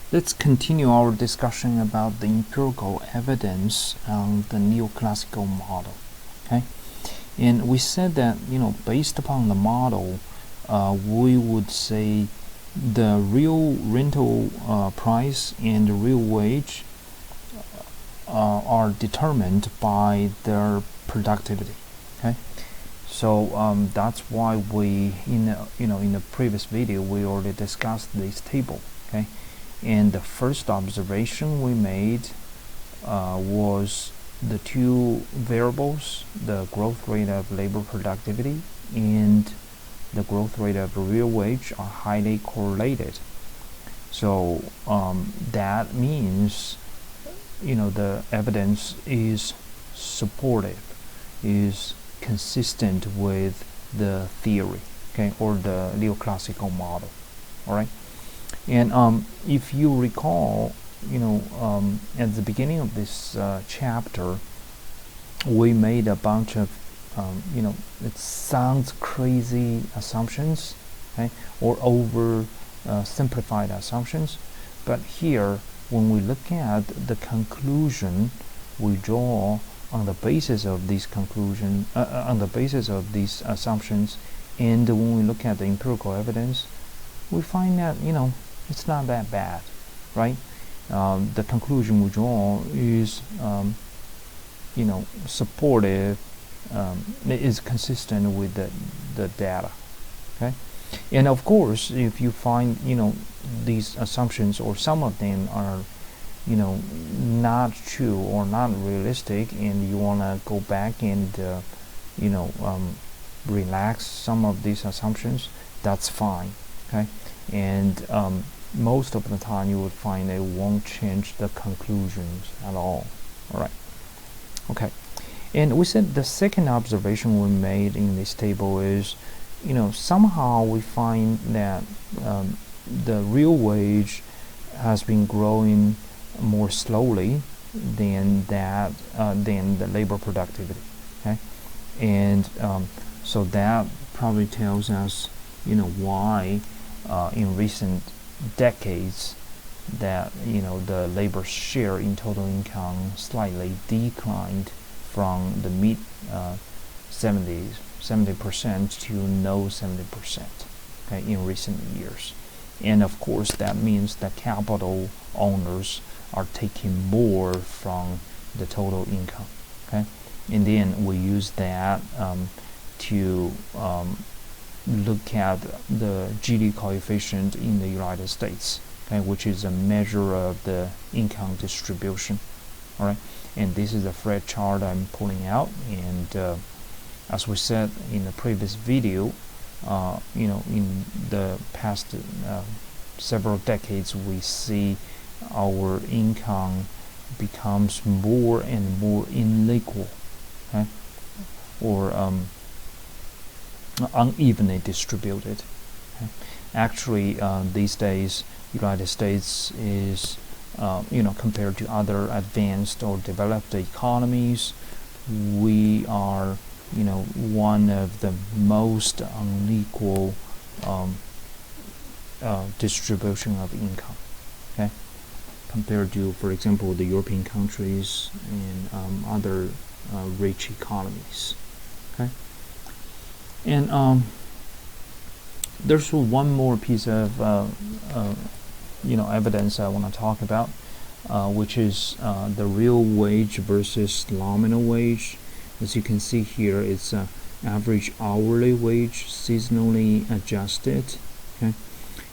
Let's continue our discussion about the empirical evidence on the neoclassical model. Okay, and we said that based upon the model, we would say the real rental price and the real wage are determined by their productivity. Okay, so that's why we in the previous video we already discussed this table. Okay. And the first observation we made was the two variables, the growth rate of labor productivity and the growth rate of real wage, are highly correlated. So that means the evidence is supportive, is consistent with the theory, okay, or the neoclassical model. All right. And if you recall, at the beginning of this chapter, we made a bunch of, it sounds crazy assumptions, okay, or over simplified assumptions. But here, when we look at the conclusion we draw on the basis of these on the basis of these assumptions, and when we look at the empirical evidence, we find that it's not that bad, right? The conclusion we draw is, supportive, is consistent with the data, okay? And of course, if you find, these assumptions or some of them are, not true or not realistic, and you want to go back and, relax some of these assumptions, that's fine, okay? And most of the time you would find it won't change the conclusions at all. All right. Okay. And we said the second observation we made in this table is, somehow we find that the real wage has been growing more slowly than the labor productivity. Okay. And so that probably tells us, why in recent decades that the labor share in total income slightly declined from the mid 70% to no 70%, okay, in recent years. And of course that means that capital owners are taking more from the total income, okay? And then we use that to look at the Gini coefficient in the United States, okay, which is a measure of the income distribution. All right, and this is the Fred chart I'm pulling out. And as we said in the previous video, in the past several decades, we see our income becomes more and more unequal, okay, or unevenly distributed. Okay. Actually, these days, United States is, compared to other advanced or developed economies, we are, one of the most unequal distribution of income. Okay, compared to, for example, the European countries and other rich economies. Okay. And there's one more piece of evidence I want to talk about, which is the real wage versus nominal wage. As you can see here, it's average hourly wage seasonally adjusted. Okay,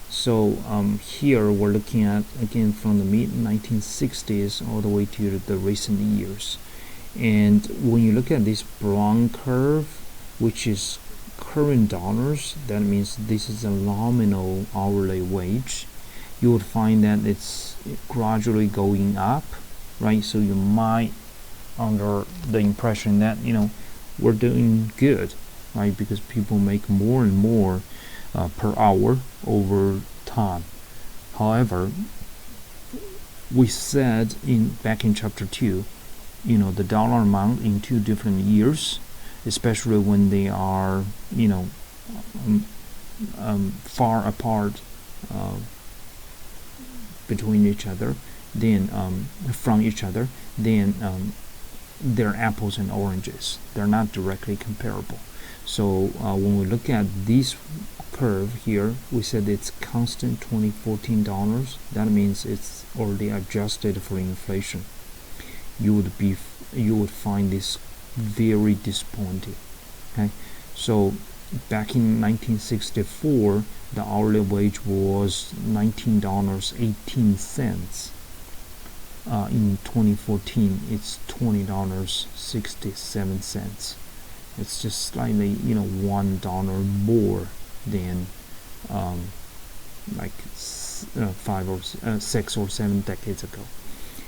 so here we're looking at, again, from the mid 1960s all the way to the recent years. And when you look at this brown curve, which is current dollars, that means this is a nominal hourly wage, you would find that it's gradually going up, right? So you might under the impression that we're doing good, right, because people make more and more per hour over time. However, we said back in chapter 2, the dollar amount in 2 different years, especially when they are far apart between each other, then from each other, then they're apples and oranges. They're not directly comparable. So when we look at this curve here, we said it's constant $2014. That means it's already adjusted for inflation. You would find this very disappointing. Okay, so back in 1964, the hourly wage was $19.18. In 2014, it's $20.67. It's just slightly, $1 more than like 5 or 6 or 7 decades ago.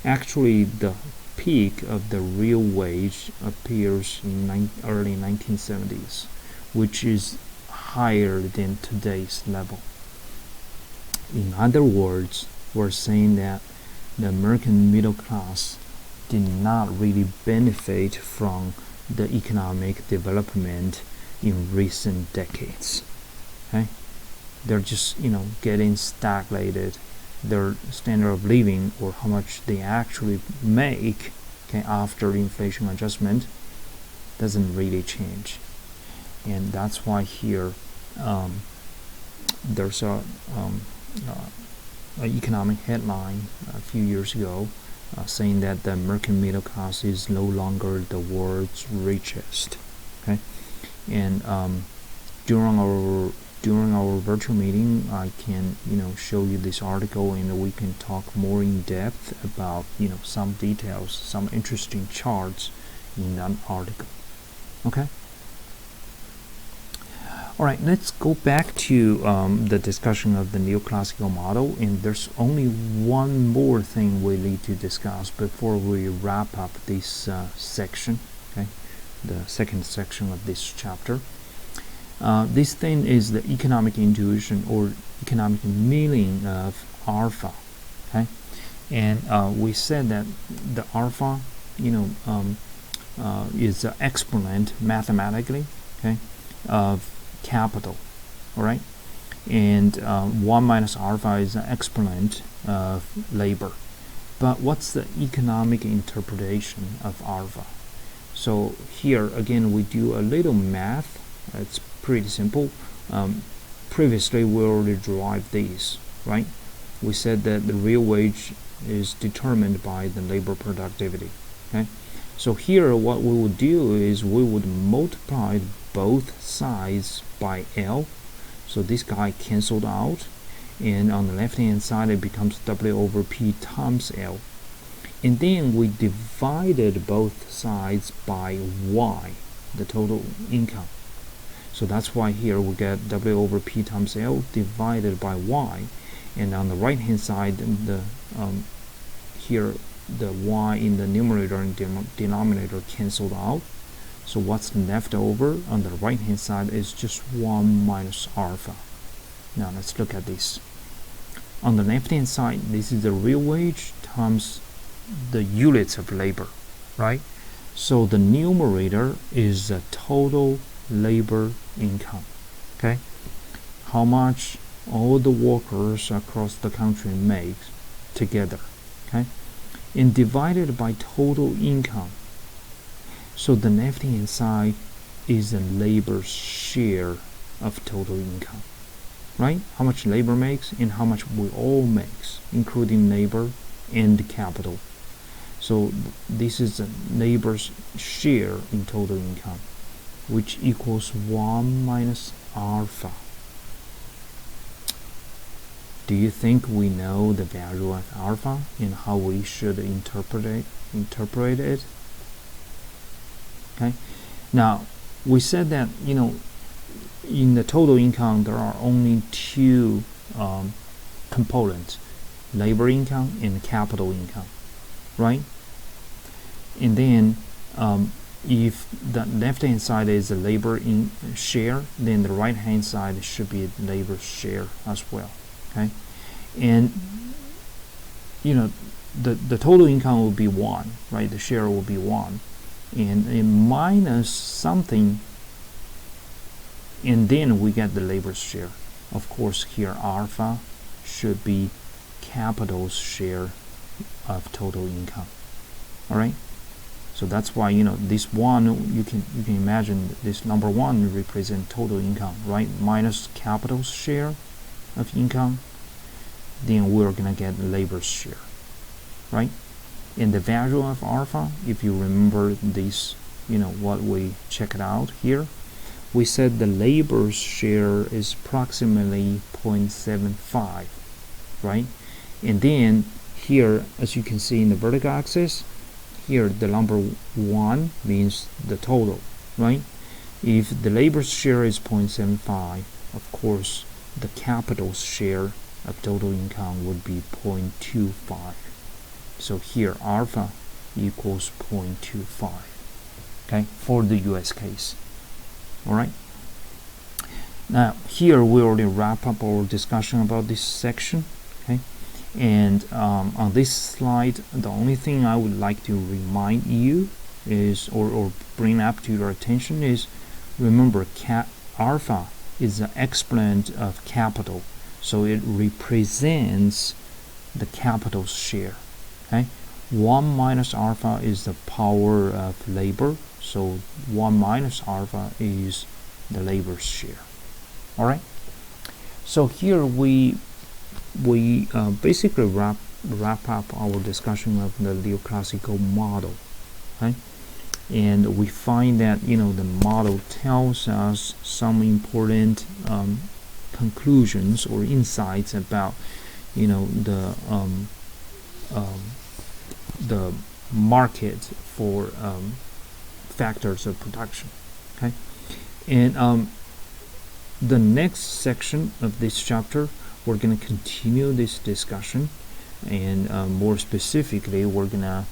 Actually, the peak of the real wage appears in early 1970s, which is higher than today's level. In other words, we're saying that the American middle class did not really benefit from the economic development in recent decades. Okay, they're just getting stagnated. Their standard of living, or how much they actually make, after inflation adjustment, doesn't really change. And that's why here there's a economic headline a few years ago saying that the American middle class is no longer the world's richest. Okay, and during our virtual meeting, I can show you this article, and we can talk more in depth about some details, some interesting charts in that article. Okay. All right, let's go back to the discussion of the neoclassical model, and there's only one more thing we need to discuss before we wrap up this section, okay, the second section of this chapter. This thing is the economic intuition or economic meaning of alpha, okay, and we said that the alpha, is an exponent mathematically, okay, of capital, all right, and 1 minus alpha is an exponent of labor. But what's the economic interpretation of alpha? So here again we do a little math. It's pretty simple. Previously we already derived these, right? We said that the real wage is determined by the labor productivity. Okay, so here what we would do is we would multiply both sides by L, so this guy canceled out, and on the left hand side it becomes W over P times L, and then we divided both sides by Y, the total income. So that's why here we get W over P times L divided by Y, and on the right hand side here the Y in the numerator and denominator canceled out. So what's left over on the right hand side is just 1 minus alpha. Now let's look at this. On the left hand side, this is the real wage times the units of labor, right? So the numerator is the total labor income, okay? How much all the workers across the country make together, okay? And divided by total income. So the left hand side is the labor's share of total income, right? How much labor makes and how much we all makes, including labor and capital. So this is the labor's share in total income, which equals 1 minus alpha. Do you think we know the value of alpha and how we should interpret it? Okay. Now we said that in the total income there are only two components: labor income and capital income, right? And then if the left hand side is the labor share, then the right hand side should be labor share as well. Okay, and the total income will be 1, right? The share will be 1, and minus something, and then we get the labor share. Of course, here alpha should be capital's share of total income. All right. So that's why, you know, this one, you can imagine this number one represent total income, right? Minus capital's share of income, then we're gonna get labor's share, right? And the value of alpha, if you remember this, you know, what we checked out here, we said the labor's share is approximately 0.75, right? And then here, as you can see in the vertical axis, here the number 1 means the total, right? If the labor's share is 0.75, of course the capital's share of total income would be 0.25. So here alpha equals 0.25, okay, for the US case. All right. Now here we already wrap up our discussion about this section, okay? And on this slide, the only thing I would like to remind you is, or bring up to your attention is, remember alpha is the exponent of capital, so it represents the capital's share. Okay, 1 minus alpha is the power of labor, so 1 minus alpha is the labor's share. All right. So here we basically wrap up our discussion of the Neoclassical model, okay? And we find that, you know, the model tells us some important conclusions or insights about, you know, the market for factors of production, okay? And the next section of this chapter, we're going to continue this discussion, and more specifically, we're going to,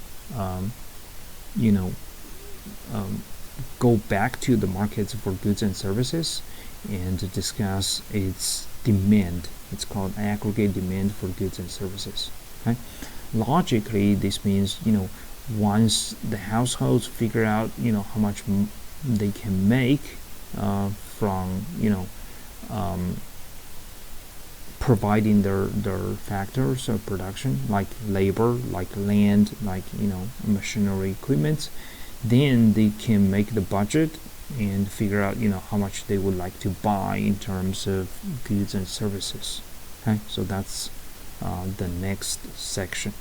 go back to the markets for goods and services and to discuss its demand. It's called aggregate demand for goods and services. Okay, logically, this means, you know, once the households figure out, you know, how much they can make from, you know, providing their factors of production, like labor, like land, like, you know, machinery, equipment, then they can make the budget and figure out, you know, how much they would like to buy in terms of goods and services. Okay, so that's the next section.